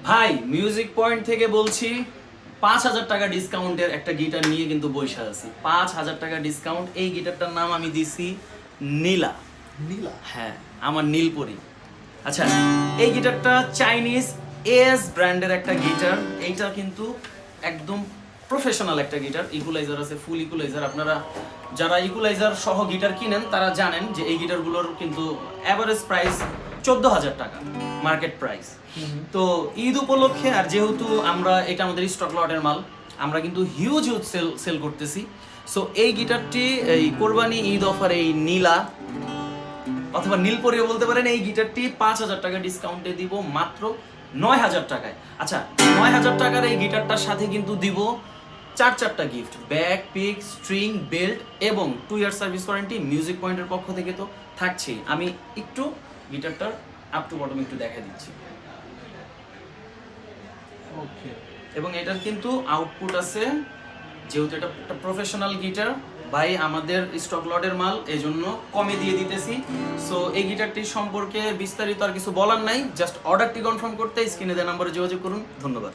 ভাই music point থেকে বলছি, 5,000 টাকা ডিসকাউন্টের একটা গিটার নিয়ে কিন্তু বৈশা আছি। 5,000 টাকা ডিসকাউন্ট। এই গিটারটার নাম আমি দিছি নীলা। নীলা? হ্যাঁ, আমার নীলপরি। আচ্ছা, এই গিটারটা চাইনিজ এএস ব্র্যান্ডের একটা গিটার। এইটা কিন্তু একদম প্রফেশনাল একটা গিটার। ইকুলাইজার আছে, ফুল ইকুলাইজার। আপনারা যারা ইকুলাইজার সহ গিটার কিনেন তারা জানেন যে এই গিটারগুলোর কিন্তু অ্যাভারেজ প্রাইস 14,000 টাকা মার্কেট প্রাইস। তো ঈদ উপলক্ষে, আর যেহেতু আমরা এটা আমাদের স্টক লটের মাল, আমরা কিন্তু হিউজ সেল করতেছি। সো এই গিটারটি এই কোরবানি ঈদ অফার, এই নীলা অথবা নীলপরিও বলতে পারেন, এই গিটারটি 5,000 টাকা ডিসকাউন্টে দিব মাত্র 9,000 টাকায়। আচ্ছা, 9,000 টাকার এই গিটারটার সাথে কিন্তু দিব চারটা গিফট: ব্যাক, পিক, স্ট্রিং, বেল্ট এবং 2 ইয়ার সার্ভিস ওয়ারেন্টি মিউজিক পয়েন্টের পক্ষ থেকে তো থাকছেই। আমি একটু গিটারটার আপ টু বটম একটু দেখা দিচ্ছি। ওকে। এবং এটার কিন্তু আউটপুট আছে, যেহেতু এটা একটা প্রফেশনাল গিটার ভাই, আমাদের স্টক লটের মাল, এই জন্য কমে দিয়ে দিতেছি। সো এই গিটারটির সম্পর্কে বিস্তারিত আর কিছু বলার নাই, জাস্ট অর্ডারটি কনফার্ম করতে স্ক্রিনে দেওয়া নম্বরে যোগাযোগ করুন। ধন্যবাদ।